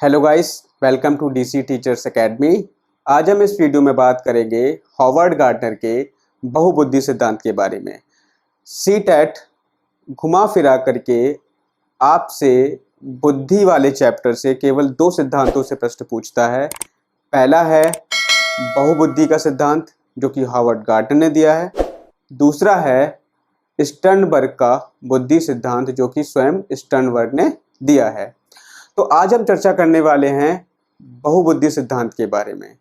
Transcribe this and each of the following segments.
Hello guys, welcome to DC teachers academy. आज हम इस वीडियो में बात करेंगे हॉवर्ड गार्डनर के बहुबुद्धि सिद्धांत के बारे में। सीटेट घुमा फिरा करके आपसे बुद्धि वाले चैप्टर से केवल 2 सिद्धांतों से प्रश्न पूछता है। पहला है बहुबुद्धि का सिद्धांत जो कि हॉवर्ड गार्डनर ने दिया है। दूसरा है स्टर्नबर्ग का बुद्धि सिद्धांत जो कि स्वयं स्टर्नबर्ग ने दिया है। तो आज हम चर्चा करने वाले हैं बहुबुद्धि सिद्धांत के बारे में।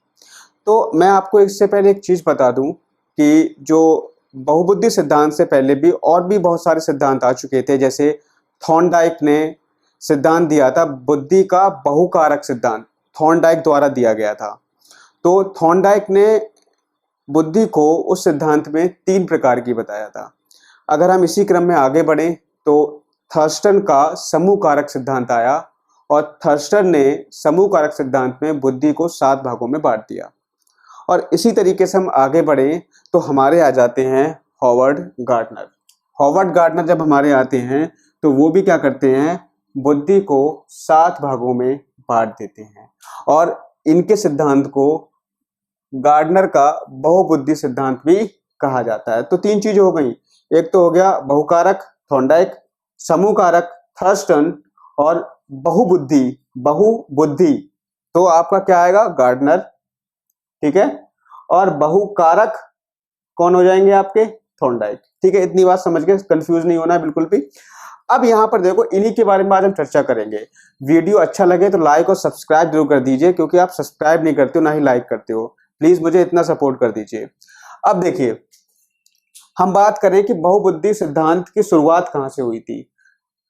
तो मैं आपको इससे पहले एक चीज़ बता दूं कि जो बहुबुद्धि सिद्धांत से पहले भी और भी बहुत सारे सिद्धांत आ चुके थे। जैसे थॉर्नडाइक ने सिद्धांत दिया था बुद्धि का बहुकारक सिद्धांत, थॉर्नडाइक द्वारा दिया गया था। तो थॉर्नडाइक ने बुद्धि को उस सिद्धांत में 3 प्रकार की बताया था। अगर हम इसी क्रम में आगे बढ़ें तो थर्स्टन का समूह कारक सिद्धांत आया और थर्स्टन ने समूह कारक सिद्धांत में बुद्धि को 7 भागों में बांट दिया। और इसी तरीके से हम आगे बढ़े तो हमारे आ जाते हैं हॉवर्ड गार्डनर। हॉवर्ड गार्डनर जब हमारे आते हैं तो वो भी क्या करते हैं, बुद्धि को 7 भागों में बांट देते हैं और इनके सिद्धांत को गार्डनर का बहुबुद्धि सिद्धांत भी कहा जाता है। तो 3 चीजें हो गई, एक तो हो गया बहुकारक थॉर्नडाइक, समूह कारक थर्स्टन और बहुबुद्धि तो आपका क्या आएगा, गार्डनर। ठीक है, और बहुकारक कौन हो जाएंगे आपके, थॉर्नडाइक। ठीक है, इतनी बात समझ के कंफ्यूज नहीं होना है बिल्कुल भी। अब यहाँ पर देखो, इन्हीं के बारे में आज हम चर्चा करेंगे। वीडियो अच्छा लगे तो लाइक और सब्सक्राइब जरूर कर दीजिए, क्योंकि आप सब्सक्राइब नहीं करते हो ना ही लाइक करते हो। प्लीज मुझे इतना सपोर्ट कर दीजिए। अब देखिए, हम बात करें कि बहुबुद्धि सिद्धांत की शुरुआत कहाँ से हुई थी।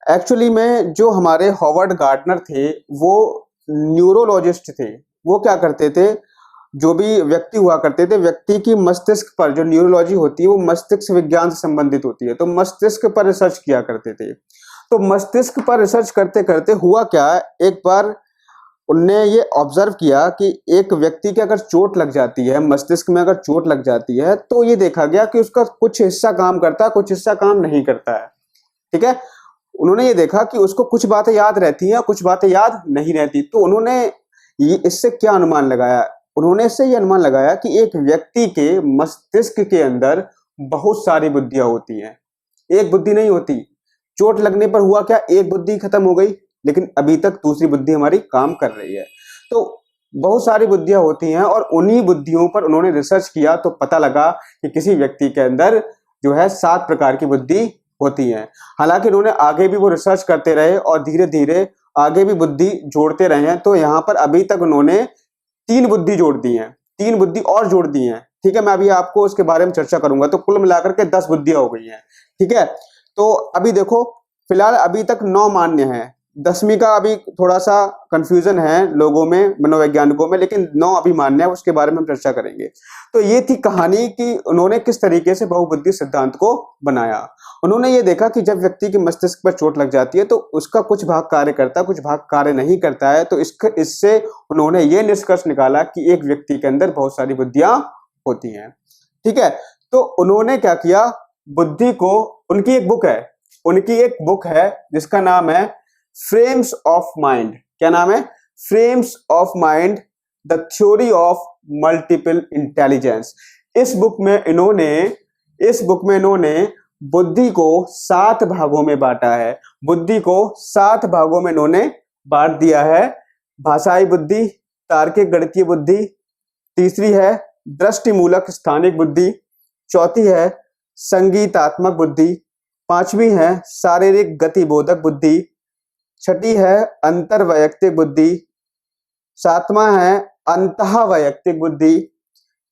एक्चुअली में जो हमारे हॉवर्ड गार्डनर थे वो न्यूरोलॉजिस्ट थे। वो क्या करते थे, जो भी व्यक्ति हुआ करते थे, व्यक्ति की मस्तिष्क पर, जो न्यूरोलॉजी होती है वो मस्तिष्क विज्ञान से संबंधित होती है, तो मस्तिष्क पर रिसर्च किया करते थे। तो मस्तिष्क पर रिसर्च करते करते हुआ क्या, एक बार उनने ये ऑब्जर्व किया कि एक व्यक्ति के अगर चोट लग जाती है, मस्तिष्क में अगर चोट लग जाती है, तो ये देखा गया कि उसका कुछ हिस्सा काम करता है, कुछ हिस्सा काम नहीं करता है। ठीक है, उन्होंने ये देखा कि उसको कुछ बातें याद रहती हैं, कुछ बातें याद नहीं रहती। तो उन्होंने ये इससे क्या अनुमान लगाया, उन्होंने इससे ये अनुमान लगाया कि एक व्यक्ति के मस्तिष्क के अंदर बहुत सारी बुद्धियां होती हैं, एक बुद्धि नहीं होती। चोट लगने पर हुआ क्या, एक बुद्धि खत्म हो गई, लेकिन अभी तक दूसरी बुद्धि हमारी काम कर रही है। तो बहुत सारी बुद्धियां होती हैं और उन्हीं बुद्धियों पर उन्होंने रिसर्च किया तो पता लगा कि किसी व्यक्ति के अंदर जो है 7 प्रकार की बुद्धि होती हैं। हालांकि उन्होंने आगे भी वो रिसर्च करते रहे और धीरे धीरे आगे भी बुद्धि जोड़ते रहे हैं। तो यहाँ पर अभी तक उन्होंने 3 बुद्धि जोड़ दी हैं, 3 बुद्धि और जोड़ दी हैं। ठीक है, मैं अभी आपको उसके बारे में चर्चा करूंगा। तो कुल मिलाकर के 10 बुद्धियां हो गई हैं। ठीक है, तो अभी देखो, फिलहाल अभी तक 9 मान्य हैं। 10वीं का अभी थोड़ा सा कंफ्यूजन है लोगों में, मनोवैज्ञानिकों में, लेकिन 9 अभी मान्य है, उसके बारे में हम चर्चा करेंगे। तो ये थी कहानी कि उन्होंने किस तरीके से बहुबुद्धि सिद्धांत को बनाया। उन्होंने ये देखा कि जब व्यक्ति के मस्तिष्क पर चोट लग जाती है तो उसका कुछ भाग कार्य करता है, कुछ भाग कार्य नहीं करता है। तो इससे उन्होंने ये निष्कर्ष निकाला कि एक व्यक्ति के अंदर बहुत सारी बुद्धियां होती हैं। ठीक है, तो उन्होंने क्या किया, बुद्धि को, उनकी एक बुक है जिसका नाम है फ्रेम्स ऑफ माइंड। क्या नाम है, frames of mind, the theory of multiple intelligence. इस बुक में इन्होंने बुद्धि को 7 भागों में बांटा है। बुद्धि को 7 भागों में इन्होंने बांट दिया है। भाषाई बुद्धि, तार्किक गणितीय बुद्धि, तीसरी है दृष्टिमूलक स्थानिक बुद्धि, चौथी है संगीतात्मक बुद्धि, 5वीं है शारीरिक गतिबोधक बुद्धि, 6ठी है अंतर्वैयक्तिक बुद्धि, 7वां है अंतःवैयक्तिक बुद्धि,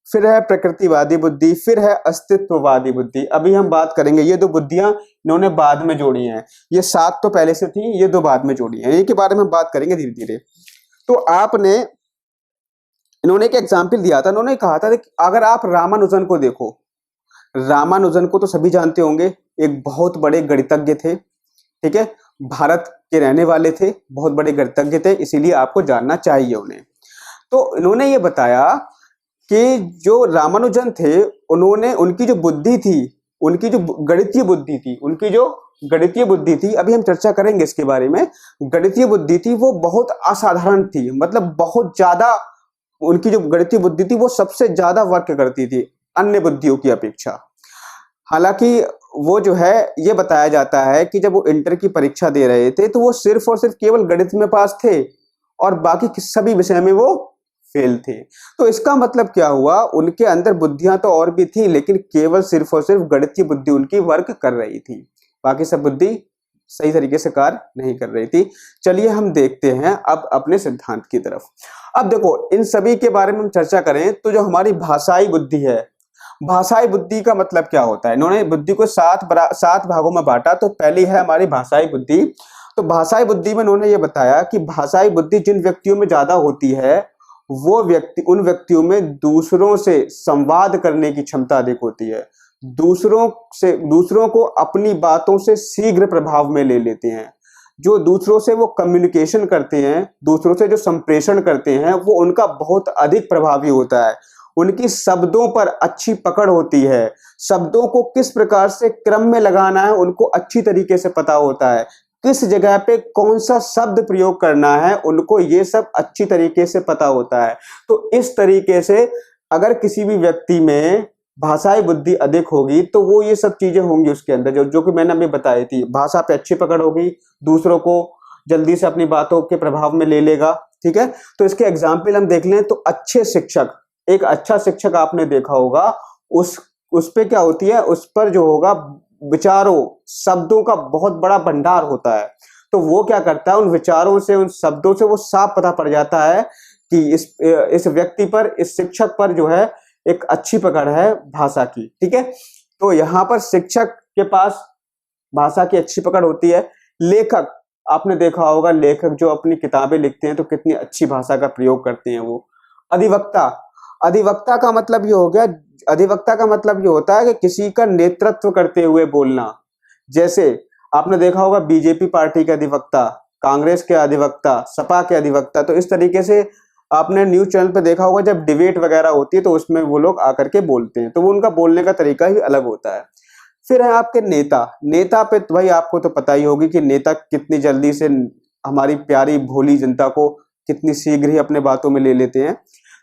फिर है प्रकृतिवादी बुद्धि, फिर है अस्तित्ववादी बुद्धि। अभी हम बात करेंगे, ये 2 बुद्धियां इन्होंने बाद में जोड़ी हैं। ये 7 तो पहले से थी, ये 2 बाद में जोड़ी हैं। इनके बारे में हम बात करेंगे धीरे धीरे। तो इन्होंने एक एग्जाम्पल दिया था। इन्होंने कहा था कि अगर आप रामानुजन को देखो, रामानुजन को तो सभी जानते होंगे, एक बहुत बड़े गणितज्ञ थे। ठीक है, भारत के रहने वाले थे, बहुत बड़े गणितज्ञ थे, इसीलिए आपको जानना चाहिए उन्हें। तो इन्होंने ये बताया कि जो रामानुजन थे, उनकी जो बुद्धि थी उनकी जो गणितीय बुद्धि थी, उनकी जो गणितीय बुद्धि थी, अभी हम चर्चा करेंगे इसके बारे में, गणितीय बुद्धि थी वो बहुत असाधारण थी, मतलब बहुत ज्यादा उनकी जो गणितीय बुद्धि थी वो सबसे ज्यादा वर्क करती थी अन्य बुद्धियों की अपेक्षा। हालांकि वो जो है ये बताया जाता है कि जब वो इंटर की परीक्षा दे रहे थे तो वो सिर्फ और सिर्फ केवल गणित में पास थे और बाकी सभी विषय में वो फेल थे। तो इसका मतलब क्या हुआ, उनके अंदर बुद्धियां तो और भी थी लेकिन केवल सिर्फ और सिर्फ गणितीय बुद्धि उनकी वर्क कर रही थी, बाकी सब बुद्धि सही तरीके से कार्य नहीं कर रही थी। चलिए हम देखते हैं अब अपने सिद्धांत की तरफ। अब देखो इन सभी के बारे में हम चर्चा करें तो जो हमारी भाषाई बुद्धि है, भाषाई बुद्धि का मतलब क्या होता है, इन्होंने बुद्धि को 7 भागों में बांटा। तो पहली है हमारी भाषाई बुद्धि। तो भाषाई बुद्धि में इन्होंने ये बताया कि भाषाई बुद्धि जिन व्यक्तियों में ज्यादा होती है वो व्यक्ति, उन व्यक्तियों में दूसरों से संवाद करने की क्षमता अधिक होती है, दूसरों को अपनी बातों से शीघ्र प्रभाव में ले लेते हैं। जो दूसरों से वो कम्युनिकेशन करते हैं, दूसरों से जो संप्रेषण करते हैं वो उनका बहुत अधिक प्रभावी होता है। उनकी शब्दों पर अच्छी पकड़ होती है, शब्दों को किस प्रकार से क्रम में लगाना है उनको अच्छी तरीके से पता होता है, किस जगह पे कौन सा शब्द प्रयोग करना है उनको ये सब अच्छी तरीके से पता होता है। तो इस तरीके से अगर किसी भी व्यक्ति में भाषाई बुद्धि अधिक होगी तो वो ये सब चीजें होंगी उसके अंदर जो कि मैंने अभी बताई थी। भाषा पे अच्छी पकड़ होगी, दूसरों को जल्दी से अपनी बातों के प्रभाव में ले लेगा। ठीक है, तो इसके एग्जाम्पल हम देख लें तो अच्छे शिक्षक, एक अच्छा शिक्षक आपने देखा होगा उस पे क्या होती है, उस पर जो होगा विचारों शब्दों का बहुत बड़ा भंडार होता है। तो वो क्या करता है, उन विचारों से उन शब्दों से वो साफ पता पड़ जाता है कि इस व्यक्ति पर, इस शिक्षक पर जो है एक अच्छी पकड़ है भाषा की। ठीक है, तो यहाँ पर शिक्षक के पास भाषा की अच्छी पकड़ होती है। लेखक, आपने देखा होगा लेखक जो अपनी किताबें लिखते हैं तो कितनी अच्छी भाषा का प्रयोग करते हैं वो। अधिवक्ता, अधिवक्ता का मतलब ये हो गया, अधिवक्ता का मतलब ये होता है कि किसी का नेतृत्व करते हुए बोलना। जैसे आपने देखा होगा बीजेपी पार्टी के अधिवक्ता, कांग्रेस के अधिवक्ता, सपा के अधिवक्ता। तो इस तरीके से आपने न्यूज चैनल पे देखा होगा जब डिबेट वगैरह होती है तो उसमें वो लोग आकर के बोलते हैं, तो वो उनका बोलने का तरीका ही अलग होता है। फिर है आपके नेता। नेता पे तो भाई आपको तो पता ही होगी कि नेता कितनी जल्दी से हमारी प्यारी भोली जनता को कितनी शीघ्र ही अपने बातों में ले लेते हैं।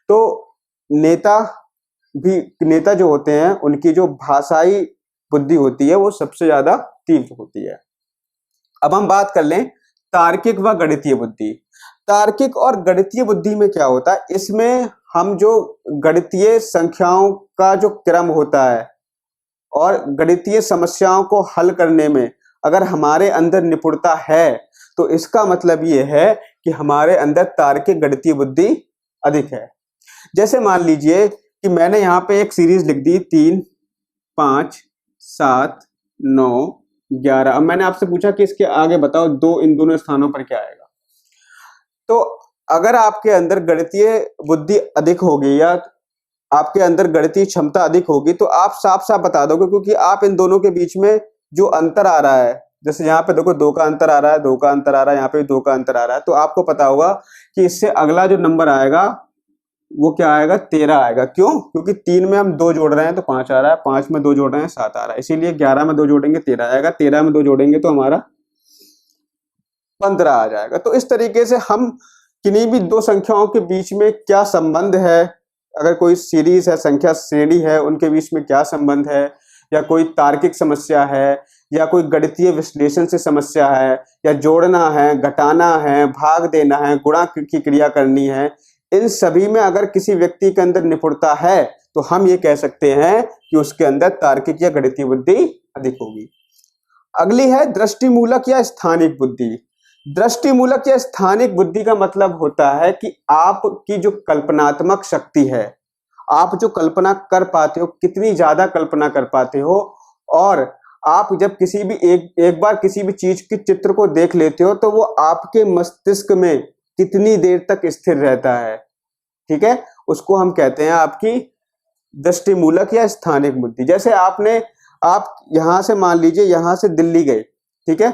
तो नेता जो होते हैं उनकी जो भाषाई बुद्धि होती है वो सबसे ज्यादा तीव्र होती है। अब हम बात कर लें तार्किक व गणितीय बुद्धि। तार्किक और गणितीय बुद्धि में क्या होता है, इसमें हम जो गणितीय संख्याओं का जो क्रम होता है और गणितीय समस्याओं को हल करने में अगर हमारे अंदर निपुणता है तो इसका मतलब ये है कि हमारे अंदर तार्किक गणितीय बुद्धि अधिक है। जैसे मान लीजिए कि मैंने यहाँ पे एक सीरीज लिख दी 3, 5, 7, 9, 11। अब मैंने आपसे पूछा कि इसके आगे बताओ इन दोनों स्थानों पर क्या आएगा। तो अगर आपके अंदर गणितीय बुद्धि अधिक होगी या आपके अंदर गणितीय क्षमता अधिक होगी तो आप साफ साफ बता दोगे, क्योंकि आप इन दोनों के बीच में जो अंतर आ रहा है, जैसे यहाँ पे देखो 2 का अंतर आ रहा है, 2 का अंतर आ रहा है, यहाँ पे 2 का अंतर आ रहा है, तो आपको पता होगा कि इससे अगला जो नंबर आएगा वो क्या आएगा, 13 आएगा। क्यों? क्योंकि 3 में हम 2 जोड़ रहे हैं तो 5 आ रहा है, 5 में 2 जोड़ रहे हैं 7 आ रहा है, इसीलिए 11 में 2 जोड़ेंगे 13 आएगा, 13 में 2 जोड़ेंगे तो हमारा 15 आ जाएगा। तो इस तरीके से हम किन्हीं भी दो संख्याओं के बीच में क्या संबंध है, अगर कोई सीरीज है, संख्या श्रेणी है, उनके बीच में क्या संबंध है, या कोई तार्किक समस्या है, या कोई गणितीय विश्लेषण से समस्या है, या जोड़ना है, घटाना है, भाग देना है, गुणा की क्रिया करनी है, इन सभी में अगर किसी व्यक्ति के अंदर निपुणता है तो हम ये कह सकते हैं कि उसके अंदर तार्किक या गणितीय बुद्धि अधिक होगी। अगली है दृष्टिमूलक या स्थानिक बुद्धि। दृष्टिमूलक या स्थानिक बुद्धि का मतलब होता है कि आपकी जो कल्पनात्मक शक्ति है, आप जो कल्पना कर पाते हो, कितनी ज्यादा कल्पना कर पाते हो, और आप जब किसी भी एक बार किसी भी चीज के चित्र को देख लेते हो तो वो आपके मस्तिष्क में कितनी देर तक स्थिर रहता है। ठीक है, उसको हम कहते हैं आपकी दृष्टिमूलक या स्थानिक बुद्धि। जैसे आप यहां से मान लीजिए यहां से दिल्ली गए, ठीक है,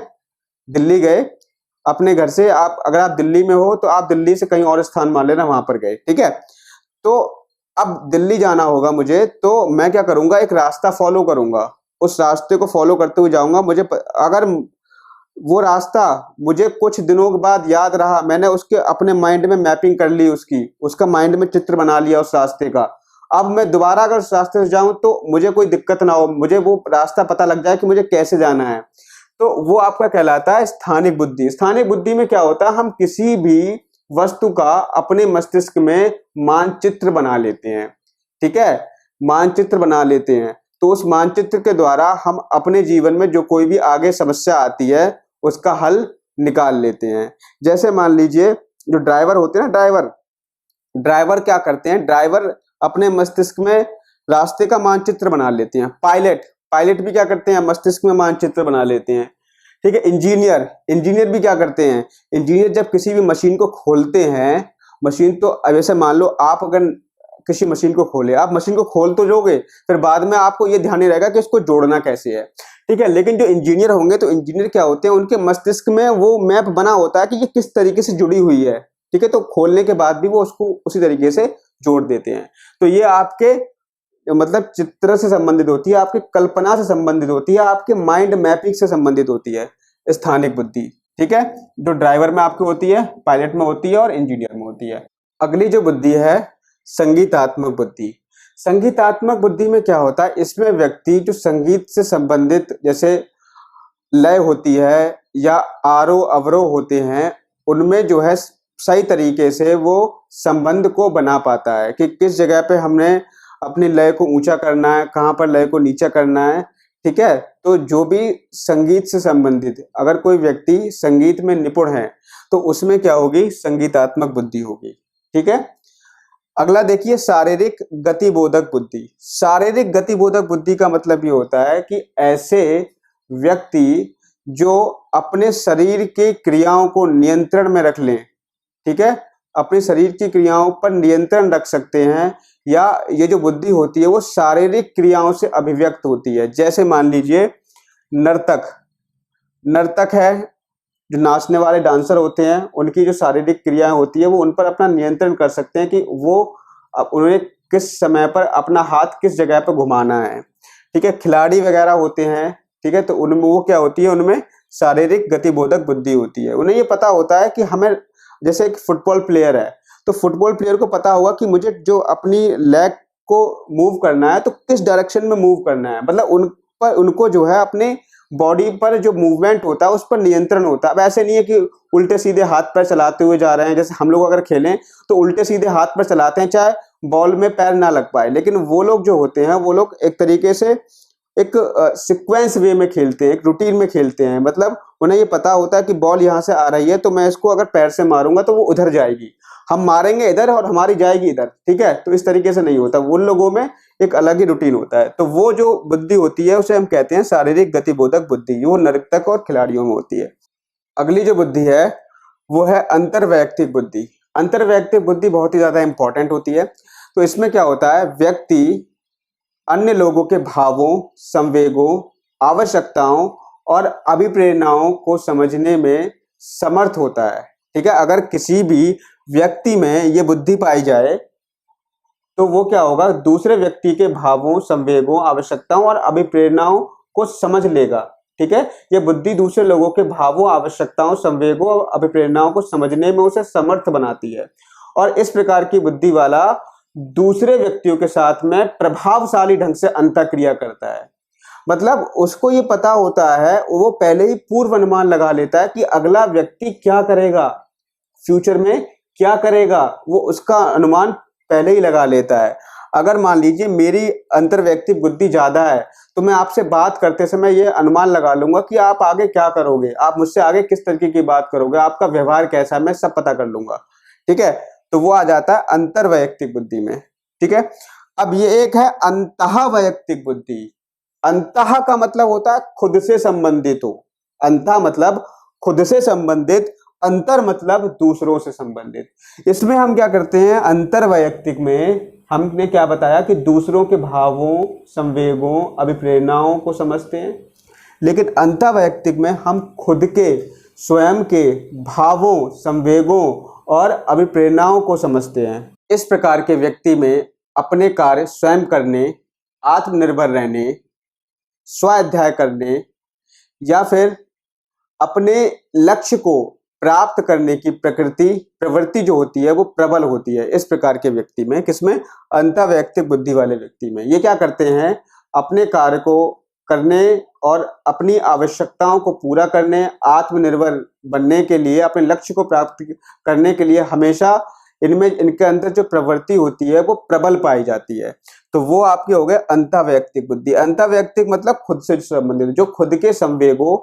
दिल्ली गए अपने घर से, अगर आप दिल्ली में हो तो आप दिल्ली से कहीं और स्थान मान लेना, वहां पर गए, ठीक है। तो अब दिल्ली जाना होगा मुझे, तो मैं क्या करूंगा, एक रास्ता फॉलो करूंगा, उस रास्ते को फॉलो करते हुए जाऊंगा, अगर वो रास्ता मुझे कुछ दिनों के बाद याद रहा, मैंने उसके अपने माइंड में मैपिंग कर ली, उसका माइंड में चित्र बना लिया उस रास्ते का, अब मैं दोबारा अगर उस रास्ते से जाऊं तो मुझे कोई दिक्कत ना हो, मुझे वो रास्ता पता लग जाए कि मुझे कैसे जाना है, तो वो आपका कहलाता है स्थानिक बुद्धि। स्थानिक बुद्धि में क्या होता है, हम किसी भी वस्तु का अपने मस्तिष्क में मानचित्र बना लेते हैं, ठीक है, मानचित्र बना लेते हैं, तो उस मानचित्र के द्वारा हम अपने जीवन में जो कोई भी आगे समस्या आती है उसका हल निकाल लेते हैं। जैसे मान लीजिए जो ड्राइवर होते हैं ना, ड्राइवर क्या करते हैं, ड्राइवर अपने मस्तिष्क में रास्ते का मानचित्र बना लेते हैं। पायलट भी क्या करते हैं, मस्तिष्क में मानचित्र बना लेते हैं, ठीक है। इंजीनियर भी क्या करते हैं, इंजीनियर जब किसी भी मशीन को खोलते हैं, मशीन तो वैसे मान लो आप अगर किसी मशीन को खोले, आप मशीन को खोल तो जोगे, फिर बाद में आपको ये ध्यान नहीं रहेगा कि इसको जोड़ना कैसे है, ठीक है। लेकिन जो इंजीनियर होंगे तो इंजीनियर क्या होते हैं, उनके मस्तिष्क में वो मैप बना होता है कि ये किस तरीके से जुड़ी हुई है, ठीक है, तो खोलने के बाद भी वो उसको उसी तरीके से जोड़ देते हैं। तो ये आपके मतलब चित्र से संबंधित होती है, आपकी कल्पना से संबंधित होती है, आपके माइंड मैपिंग से संबंधित होती है स्थानिक बुद्धि, ठीक है, जो ड्राइवर में आपकी होती है, पायलट में होती है और इंजीनियर में होती है। अगली जो बुद्धि है संगीतात्मक बुद्धि। संगीतात्मक बुद्धि में क्या होता है, इसमें व्यक्ति जो संगीत से संबंधित जैसे लय होती है या आरोह अवरोह होते हैं, उनमें जो है सही तरीके से वो संबंध को बना पाता है कि किस जगह पे हमने अपनी लय को ऊंचा करना है, कहाँ पर लय को नीचा करना है, ठीक है। तो जो भी संगीत से संबंधित अगर कोई व्यक्ति संगीत में निपुण है तो उसमें क्या होगी, संगीतात्मक बुद्धि होगी, ठीक है। अगला देखिए शारीरिक गतिबोधक बुद्धि। शारीरिक गतिबोधक बुद्धि का मतलब ये होता है कि ऐसे व्यक्ति जो अपने शरीर की क्रियाओं को नियंत्रण में रख लें, ठीक है, अपने शरीर की क्रियाओं पर नियंत्रण रख सकते हैं, या ये जो बुद्धि होती है वो शारीरिक क्रियाओं से अभिव्यक्त होती है। जैसे मान लीजिए नर्तक है, जो नाचने वाले डांसर होते हैं, उनकी जो शारीरिक क्रियाएं होती है वो उन पर अपना नियंत्रण कर सकते हैं कि वो उन्हें किस समय पर अपना हाथ किस जगह पर घुमाना है, ठीक है। खिलाड़ी वगैरह होते हैं, ठीक है, तो उनमें वो क्या होती है, उनमें शारीरिक गतिबोधक बुद्धि होती है। उन्हें ये पता होता है कि हमें, जैसे एक फुटबॉल प्लेयर है तो फुटबॉल प्लेयर को पता होगा कि मुझे जो अपनी लेग को मूव करना है तो किस डायरेक्शन में मूव करना है, मतलब उनको जो है अपने बॉडी पर जो मूवमेंट होता है उस पर नियंत्रण होता है। अब ऐसे नहीं है कि उल्टे सीधे हाथ पैर चलाते हुए जा रहे हैं, जैसे हम लोग अगर खेलें तो उल्टे सीधे हाथ पैर चलाते हैं चाहे बॉल में पैर ना लग पाए, लेकिन वो लोग जो होते हैं वो लोग एक तरीके से एक सीक्वेंस वे में खेलते हैं, एक रूटीन में खेलते हैं, मतलब उन्हें ये पता होता है कि बॉल यहाँ से आ रही है तो मैं इसको अगर पैर से मारूंगा तो वो उधर जाएगी, हम मारेंगे इधर और हमारी जाएगी इधर, ठीक है। तो इस तरीके से नहीं होता, उन लोगों में एक अलग ही रूटीन होता है। तो वो जो बुद्धि होती है उसे हम कहते हैं शारीरिक गतिबोधक बुद्धि, वो नर्तक और खिलाड़ियों में होती है। अगली जो बुद्धि है वो है अंतर्वैयक्तिक बुद्धि। अंतर्वैयक्तिक बुद्धि बहुत ही ज्यादा इंपॉर्टेंट होती है। तो इसमें क्या होता है, व्यक्ति अन्य लोगों के भावों, संवेगों, आवश्यकताओं और अभिप्रेरणाओं को समझने में समर्थ होता है, ठीक है। अगर किसी भी व्यक्ति में ये बुद्धि पाई जाए तो वो क्या होगा, दूसरे व्यक्ति के भावों, संवेगों, आवश्यकताओं और अभिप्रेरणाओं को समझ लेगा, ठीक है। ये बुद्धि दूसरे लोगों के भावों, आवश्यकताओं, संवेगों और अभिप्रेरणाओं को समझने में उसे समर्थ बनाती है, और इस प्रकार की बुद्धि वाला दूसरे व्यक्तियों के साथ में प्रभावशाली ढंग से अंतःक्रिया करता है। मतलब उसको ये पता होता है, वो पहले ही पूर्व अनुमान लगा लेता है कि अगला व्यक्ति क्या करेगा, फ्यूचर में क्या करेगा, वो उसका अनुमान पहले ही लगा लेता है। अगर मान लीजिए मेरी अंतर्वैयक्तिक बुद्धि ज्यादा है तो मैं आपसे बात करते समय ये अनुमान लगा लूंगा कि आप आगे क्या करोगे, आप मुझसे आगे किस तरीके की बात करोगे, आपका व्यवहार कैसा है, मैं सब पता कर लूंगा, ठीक है। तो वो आ जाता है अंतर्वैयक्तिक बुद्धि में, ठीक है। अब ये एक है अंतःवैयक्तिक बुद्धि। अंतः का मतलब होता है खुद से संबंधित हो, अंतः मतलब खुद से संबंधित, अंतर मतलब दूसरों से संबंधित। इसमें हम क्या करते हैं, अंतर्वैयक्तिक में हमने क्या बताया कि दूसरों के भावों, संवेगों, अभिप्रेरणाओं को समझते हैं, लेकिन अंतःवैयक्तिक में हम खुद के, स्वयं के भावों, संवेगों और अभिप्रेरणाओं को समझते हैं। इस प्रकार के व्यक्ति में अपने कार्य स्वयं करने, आत्मनिर्भर रहने, स्वाध्याय करने या फिर अपने लक्ष्य को प्राप्त करने की प्रवृत्ति जो होती है वो प्रबल होती है इस प्रकार के व्यक्ति में। किसमें? अंतःवैयक्तिक बुद्धि वाले व्यक्ति में। ये क्या करते हैं? अपने कार्य को करने और अपनी आवश्यकताओं को पूरा करने, आत्मनिर्भर बनने के लिए, अपने लक्ष्य को प्राप्त करने के लिए हमेशा इनके अंदर जो प्रवृत्ति होती है वो प्रबल पाई जाती है। तो वो आपके हो गए अंतःवैयक्तिक बुद्धि। अंतःवैयक्तिक मतलब खुद से संबंधित, जो खुद के संवेगों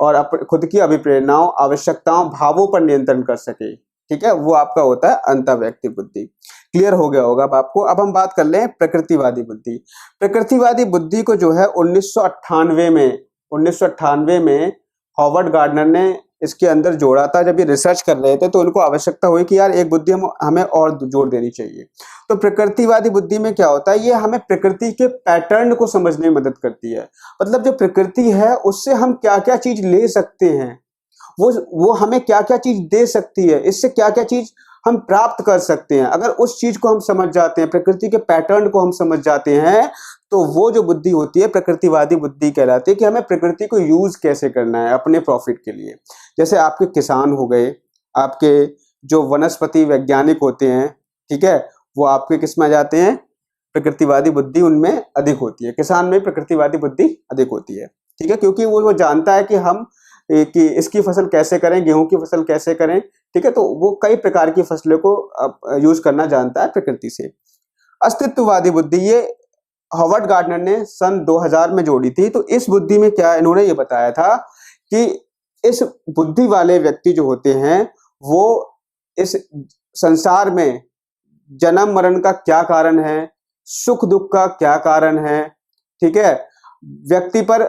और खुद की अभिप्रेरणाओं, आवश्यकताओं, भावों पर नियंत्रण कर सके। ठीक है, वो आपका होता है अंतःवैयक्तिक बुद्धि। क्लियर हो गया होगा अब आपको। अब हम बात कर लें प्रकृतिवादी बुद्धि। प्रकृतिवादी बुद्धि को जो है 1998 में हॉवर्ड गार्डनर ने इसके अंदर जोड़ा था। जब ये रिसर्च कर रहे थे तो उनको आवश्यकता हुई कि यार एक बुद्धि हमें और जोड़ देनी चाहिए। तो प्रकृतिवादी बुद्धि में क्या होता है? ये हमें प्रकृति के पैटर्न को समझने में मदद करती है। मतलब जो प्रकृति है उससे हम क्या क्या चीज ले सकते हैं, वो हमें क्या क्या चीज दे सकती है, इससे क्या क्या चीज हम प्राप्त कर सकते हैं। अगर उस चीज को हम समझ जाते हैं, प्रकृति के पैटर्न को हम समझ जाते हैं, तो वो जो बुद्धि होती है प्रकृतिवादी बुद्धि कहलाती है कि हमें प्रकृति को यूज कैसे करना है अपने प्रॉफिट के लिए। जैसे आपके किसान हो गए, आपके जो वनस्पति वैज्ञानिक होते हैं, ठीक है, वो आपके किस में आ जाते हैं? प्रकृतिवादी बुद्धि उनमें अधिक होती है। किसान में प्रकृतिवादी बुद्धि अधिक होती है। ठीक है, क्योंकि वो जानता है कि इसकी फसल कैसे करें, गेहूं की फसल कैसे करें। ठीक है, तो वो कई प्रकार की फसलों को यूज करना जानता है प्रकृति से। अस्तित्ववादी बुद्धि ये हॉवर्ड गार्डनर ने सन 2000 में जोड़ी थी। तो इस बुद्धि में क्या इन्होंने ये बताया था कि इस बुद्धि वाले व्यक्ति जो होते हैं वो इस संसार में जन्म मरण का क्या कारण है, सुख दुख का क्या कारण है, ठीक है, व्यक्ति पर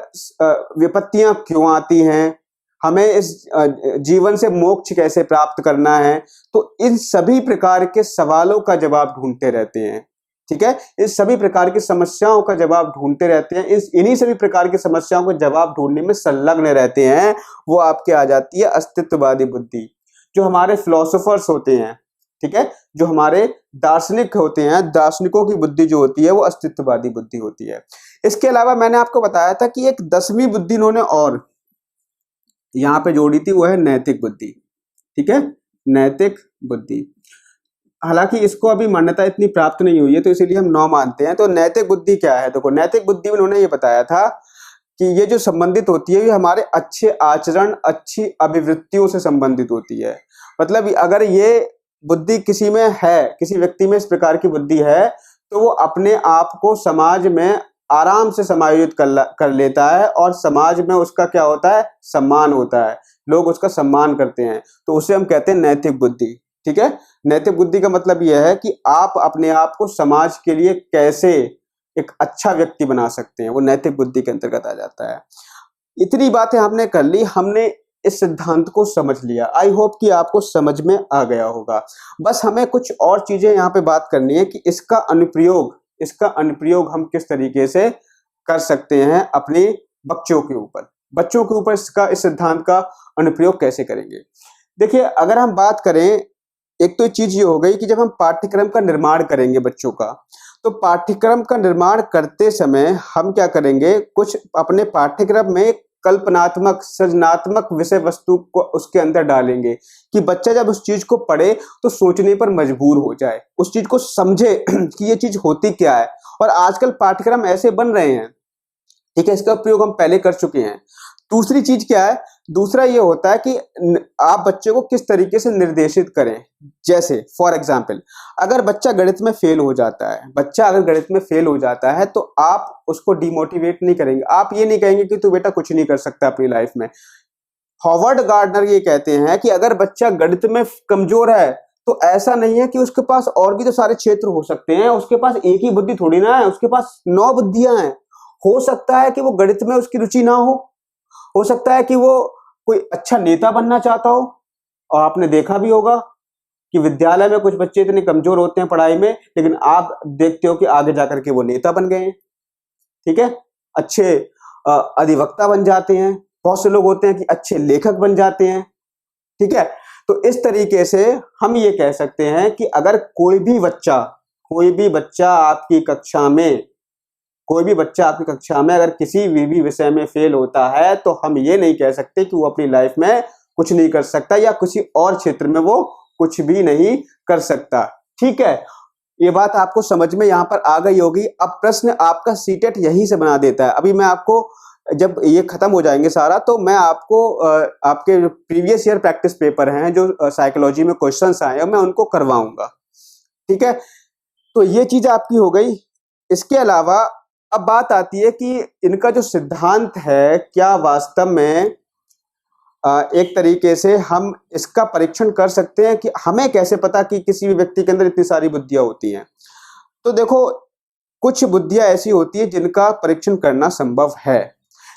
विपत्तियां क्यों आती हैं, हमें इस जीवन से मोक्ष कैसे प्राप्त करना है। तो इन सभी प्रकार के सवालों का जवाब ढूंढते रहते हैं। ठीक है, इस सभी प्रकार की समस्याओं का जवाब ढूंढते रहते हैं। इन्हीं सभी प्रकार की समस्याओं का जवाब ढूंढने में संलग्न रहते हैं। वो आपके आ जाती है अस्तित्ववादी बुद्धि। जो हमारे फिलोसोफर्स होते हैं, ठीक है, जो हमारे दार्शनिक होते हैं, दार्शनिकों की बुद्धि जो होती है वो अस्तित्ववादी बुद्धि होती है। इसके अलावा मैंने आपको बताया था कि एक 10वीं बुद्धि इन्होंने और यहाँ पे जोड़ी थी, वो है नैतिक बुद्धि। ठीक है, नैतिक बुद्धि। हालांकि इसको अभी मान्यता इतनी प्राप्त नहीं हुई है तो इसीलिए हम 9 मानते हैं। तो नैतिक बुद्धि क्या है? देखो, नैतिक बुद्धि में उन्होंने ये बताया था कि ये जो संबंधित होती है ये हमारे अच्छे आचरण, अच्छी अभिवृत्तियों से संबंधित होती है। मतलब अगर ये बुद्धि किसी में है, किसी व्यक्ति में इस प्रकार की बुद्धि है, तो वो अपने आप को समाज में आराम से समायोजित कर लेता है और समाज में उसका क्या होता है? सम्मान होता है, लोग उसका सम्मान करते हैं। तो उसे हम कहते हैं नैतिक बुद्धि। ठीक है, नैतिक बुद्धि का मतलब यह है कि आप अपने आप को समाज के लिए कैसे एक अच्छा व्यक्ति बना सकते हैं, वो नैतिक बुद्धि के अंतर्गत आ जाता है। इतनी बातें हमने कर ली, हमने इस सिद्धांत को समझ लिया। आई होप कि आपको समझ में आ गया होगा। बस हमें कुछ और चीजें यहाँ पे बात करनी है कि इसका अनुप्रयोग हम किस तरीके से कर सकते हैं अपने बच्चों के ऊपर इस सिद्धांत का अनुप्रयोग कैसे करेंगे। देखिए, अगर हम बात करें, एक तो चीज ये हो गई कि जब हम पाठ्यक्रम का निर्माण करेंगे बच्चों का, तो पाठ्यक्रम का निर्माण करते समय हम क्या करेंगे? कुछ अपने पाठ्यक्रम में कल्पनात्मक, सृजनात्मक विषय वस्तु को उसके अंदर डालेंगे कि बच्चा जब उस चीज को पढ़े तो सोचने पर मजबूर हो जाए, उस चीज को समझे कि ये चीज होती क्या है। और आजकल पाठ्यक्रम ऐसे बन रहे हैं, ठीक है, इसका प्रयोग हम पहले कर चुके हैं। दूसरी चीज क्या है? दूसरा ये होता है कि आप बच्चे को किस तरीके से निर्देशित करें। जैसे फॉर एग्जाम्पल, अगर बच्चा गणित में फेल हो जाता है, तो आप उसको डिमोटिवेट नहीं करेंगे। आप ये नहीं कहेंगे कि तू बेटा कुछ नहीं कर सकता अपनी लाइफ में। हॉवर्ड गार्डनर ये कहते हैं कि अगर बच्चा गणित में कमजोर है तो ऐसा नहीं है कि उसके पास और भी तो सारे क्षेत्र हो सकते हैं। उसके पास एक ही बुद्धि थोड़ी ना है, उसके पास 9 बुद्धियां हैं। हो सकता है कि वो गणित में उसकी रुचि ना हो सकता है कि वो कोई अच्छा नेता बनना चाहता हो। और आपने देखा भी होगा कि विद्यालय में कुछ बच्चे इतने कमजोर होते हैं पढ़ाई में, लेकिन आप देखते हो कि आगे जाकर के वो नेता बन गए हैं। ठीक है, अच्छे अधिवक्ता बन जाते हैं। बहुत से लोग होते हैं कि अच्छे लेखक बन जाते हैं। ठीक है, तो इस तरीके से हम ये कह सकते हैं कि अगर कोई भी बच्चा आपकी कक्षा में कोई भी बच्चा आपकी कक्षा में अगर किसी भी विषय में फेल होता है तो हम ये नहीं कह सकते कि वो अपनी लाइफ में कुछ नहीं कर सकता या किसी और क्षेत्र में वो कुछ भी नहीं कर सकता। ठीक है, ये बात आपको समझ में यहाँ पर आ गई होगी। अब प्रश्न आपका सीटेट यहीं से बना देता है। अभी मैं आपको, जब ये खत्म हो जाएंगे सारा, तो मैं आपको आपके प्रीवियस ईयर प्रैक्टिस पेपर हैं जो साइकोलॉजी में क्वेश्चंस आए हैं, मैं उनको करवाऊंगा। ठीक है, तो ये चीज आपकी हो गई। इसके अलावा अब बात आती है कि इनका जो सिद्धांत है क्या वास्तव में एक तरीके से हम इसका परीक्षण कर सकते हैं कि हमें कैसे पता कि किसी भी व्यक्ति के अंदर इतनी सारी बुद्धियां होती हैं। तो देखो, कुछ बुद्धियां ऐसी होती है जिनका परीक्षण करना संभव है।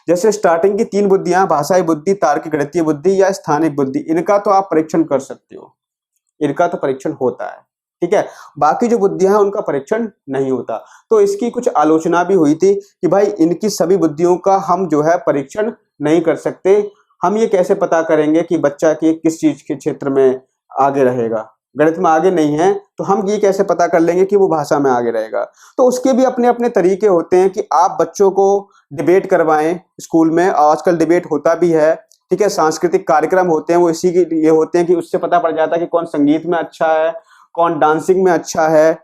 जैसे स्टार्टिंग की 3 बुद्धियां, भाषाई बुद्धि, तार्किक गणितीय बुद्धि या स्थानिक बुद्धि, इनका तो आप परीक्षण कर सकते हो, इनका तो परीक्षण होता है। ठीक है, बाकी जो बुद्धियां हैं उनका परीक्षण नहीं होता। तो इसकी कुछ आलोचना भी हुई थी कि भाई इनकी सभी बुद्धियों का हम जो है परीक्षण नहीं कर सकते। हम ये कैसे पता करेंगे कि बच्चा की किस चीज के क्षेत्र में आगे रहेगा? गणित में आगे नहीं है तो हम ये कैसे पता कर लेंगे कि वो भाषा में आगे रहेगा? तो उसके भी अपने अपने तरीके होते हैं कि आप बच्चों को डिबेट करवाएं स्कूल में, आजकल डिबेट होता भी है। ठीक है, सांस्कृतिक कार्यक्रम होते हैं वो इसी के लिए होते हैं कि उससे पता पड़ जाता है कि कौन संगीत में अच्छा है, कौन डांसिंग में अच्छा है।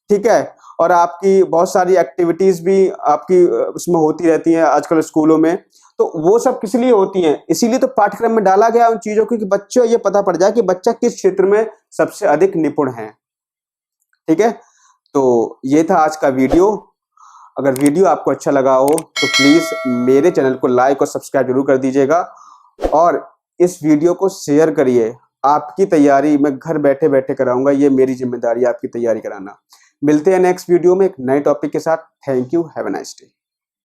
ठीक है, और आपकी बहुत सारी एक्टिविटीज भी आपकी उसमें होती रहती हैं आजकल स्कूलों में। तो वो सब किस लिए होती हैं? इसीलिए तो पाठ्यक्रम में डाला गया उन चीजों को कि बच्चों ये पता पड़ जाए कि बच्चा किस क्षेत्र में सबसे अधिक निपुण है। ठीक है, तो ये था आज का वीडियो। अगर वीडियो आपको अच्छा लगा हो तो प्लीज मेरे चैनल को लाइक और सब्सक्राइब जरूर कर दीजिएगा और इस वीडियो को शेयर करिए। आपकी तैयारी मैं घर बैठे बैठे कराऊंगा, ये मेरी जिम्मेदारी है आपकी तैयारी कराना। मिलते हैं नेक्स्ट वीडियो में एक नए टॉपिक के साथ। Thank you, have a nice day.